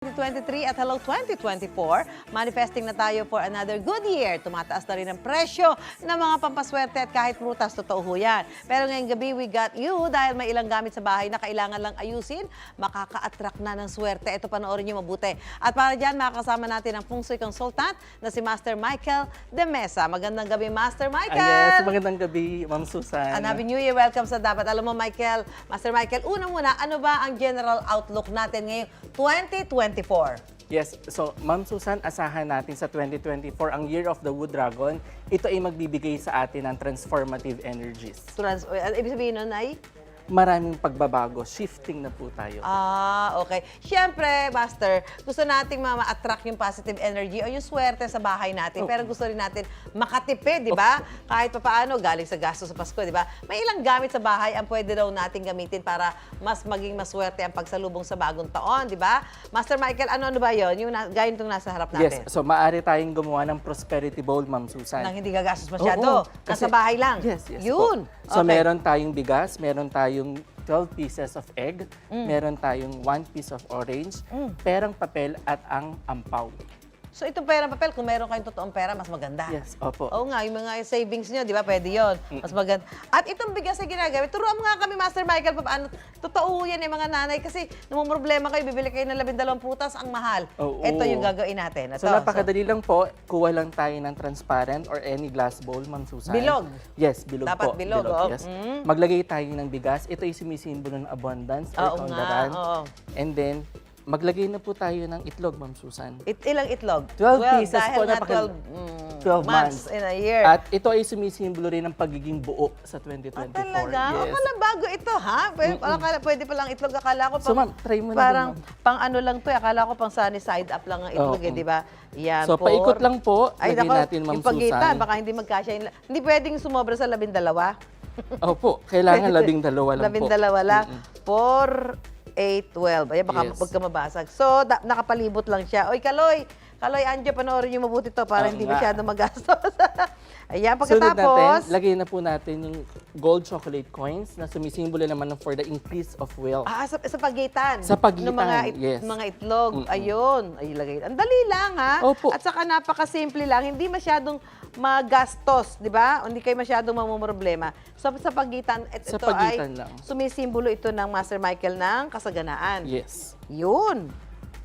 2023 at hello 2024. Manifesting na tayo for another good year. Tumataas na rin ang presyo ng mga pampaswerte at kahit prutas, totoo ho yan. Pero ngayong gabi, we got you dahil may ilang gamit sa bahay na kailangan lang ayusin, makaka-attract na ng swerte. Ito, panoorin nyo mabuti. At para dyan, makakasama natin ang Feng Shui Consultant na si Master Michael De Mesa. Magandang gabi, Master Michael! Yes, magandang gabi, Ma'am Susan. And Happy New Year. Welcome sa Dapat Alam Mo, Michael. Master Michael, una muna, ano ba ang general outlook natin ngayong 2024? Yes, so Ma'am Susan, asahan natin sa 2024, ang Year of the Wood Dragon, ito ay magbibigay sa atin ng transformative energies. Ibig sabihin nun ay? Maraming pagbabago, shifting na po tayo. Okay. Siyempre, Master, gusto nating ma-attract yung positive energy o yung swerte sa bahay natin. Pero gusto rin natin makatipid, di ba? Kahit pa paano, galing sa gasto sa Pasko, di ba? May ilang gamit sa bahay ang pwede daw nating gamitin para mas maging maswerte ang pagsalubong sa bagong taon, di ba? Master Michael, ano ba yun? Yung gaya itong nasa harap natin. Yes, so maaari tayong gumawa ng prosperity bowl, Ma'am Susan. Nang hindi gagastos masyado. Nasa bahay lang. Yes, yes. Yun. So Okay. meron tayong bigas, meron tayong 12 pieces of egg, meron tayong 1 piece of orange, perang papel at ang ampaw. So itong pera papel, kung meron kayong totoong pera, mas maganda. Yes, opo. Oo nga, yung mga savings nyo, di ba, pwede yun. Mas maganda. At itong bigas na ginagamit, turuan mo nga kami, Master Michael, paano, totoo yan yung mga nanay, kasi namumroblema kayo, bibili kayo ng 12 prutas, ang mahal. Oo. Ito yung gagawin natin. Ito, So napakadali lang po, kuha lang tayo ng transparent or any glass bowl, Ma'am Susan. Bilog? Yes, bilog Dapat po. bilog, oo. Yes. Maglagay tayo ng bigas. Ito ay sumisimbolo ng abundance or Oo nga, kaunlaran. oo. And then, maglagay na po tayo ng itlog, Ma'am Susan. Ilang itlog? 12 pieces dahil po, nga 12 12 months. in a year. At ito ay sumisimbolo rin ng pagiging buo sa 2024. Talaga? Yes. Akala bago ito, ha? Pwede pa lang itlog. Akala ko So, ma'am, try mo na parang din, ma'am. pang ano lang to. Akala ko pang sunny side up lang ang itlog, Oo. di ba? Yan, So, paikot lang po. Ay, Lagyan nako, natin, Ma'am yung pagitan, Susan. baka hindi magkasya. Hindi pwedeng sumobra sa 12. Opo, kailangan 12 lang po. 12 lang. 4, 8, 12. Ayan, baka Yes. pagka mabasag. So, nakapalibot lang siya. Oy, Kaloy, Anjo, panoorin niyo mabuti to para Oo hindi nga. masyado magastos. Ayan, Sunod pagkatapos, natin, lagay na po natin yung gold chocolate coins na sumisimbolo naman for the increase of wealth. sa pagitan. Sa pagitan, ng mga, yes. mga itlog. Ayun. Ay, ilagay. Ang dali lang, ha? Opo. At saka napakasimple lang. Hindi masyadong magastos, di ba? Hindi kayo masyadong mamumroblema. So, sa pagitan, Sa ito pagitan ay lang. sumisimbolo ito ng Master Michael ng kasaganaan. Yes. Yun.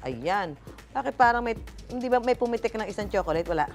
Ayan. Bakit parang hindi ba may pumitik ng isang chocolate? Wala.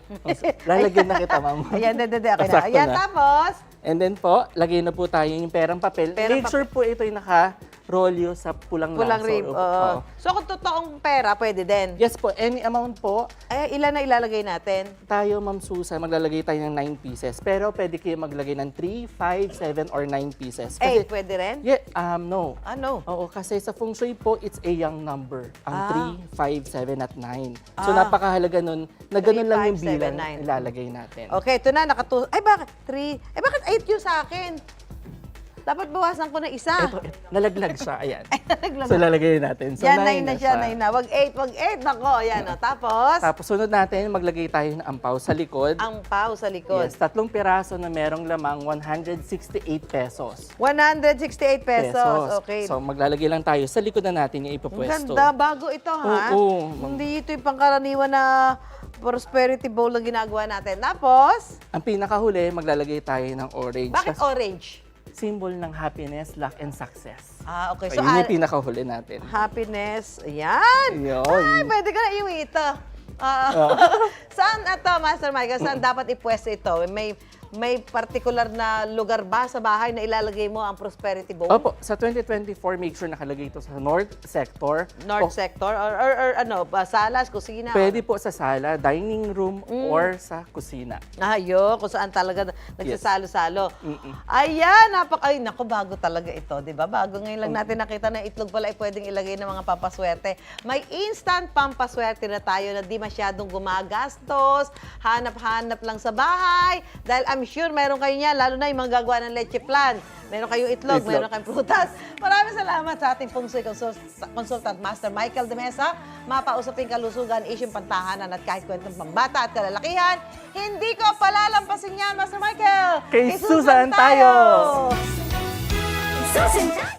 Lalagyan na kita, ma'am. Ayan, okay na. Sakto Ayan, na. tapos, And then po, lagay na po tayo yung perang papel. Perang Make sure po ito yung naka-rolyo sa pulang pulang laso. rib. Oo. So, kung totoong pera, pwede din. Yes po, any amount po. Ilan na ilalagay natin? Tayo, Ma'am Susan, maglalagay tayo ng 9 pieces. Pero pwede kayo maglagay ng 3, 5, 7, or 9 pieces. Pwede rin? Yeah, no. Ano? Oo, kasi sa Feng Shui po, it's a young number. Ang 3, 5, 7, at 9. So, Ah. napakahalaga nun na ganun 3, lang yung 5, 7, bilang 9. ilalagay natin. Okay, ito na, Ay, bakit 3? Bakit 8 yung sa akin? Dapat bawasan ko na isa. Ito, nalaglag siya. Ayan. Nalaglag. So, lalagay natin. So, Yan, 9 9 na siya, 9 na. Wag 8. Nako, yan. Tapos, Tapos, sunod natin, maglagay tayo ng ampaw sa likod. ang pau sa likod. Yes, 3 piraso na merong lamang 168 pesos. 168 pesos. Okay. So, maglalagay lang tayo sa likod na natin yung Ang ipopwesto. ganda. Bago ito, ha? Oo. Hindi ito yung pangkaraniwan na prosperity bowl na ginagawa natin. Tapos, Ang pinakahuli, maglalagay tayo ng orange. bakit Kasi orange? symbol ng happiness, luck, and success. Okay. So, So, yun yung pinakahuli natin. happiness. Ayan. Yun. Ay, pwede ka na iuwi ito. Saan ito, Master Michael? Saan dapat ipwesto ito? May particular na lugar ba sa bahay na ilalagay mo ang prosperity bowl? Opo, sa 2024, make sure nakalagay ito sa north sector. North sector? Or ano, salas, kusina? Pwede po sa sala, dining room, or sa kusina. Ayun, kung saan talaga nagsasalo-salo. Ayan, ay, naku, bago talaga ito, di ba? Bago ngayon lang natin nakita na itlog pala ay pwedeng ilagay ng mga pampaswerte. May instant pampaswerte na tayo na di masyadong gumagastos, hanap-hanap lang sa bahay, dahil I'm sure meron kayo niya, lalo na yung mga gagawa ng leche plan. Meron kayong itlog, meron kayong prutas. Maraming salamat sa ating Feng Shui Consultant Master Michael De Mesa. Mapausaping kalusugan, isyong pantahanan at kahit kwentong pambata at kalalakihan. Hindi ko palalampasin yan, Master Michael! Kay Susan tayo! Susan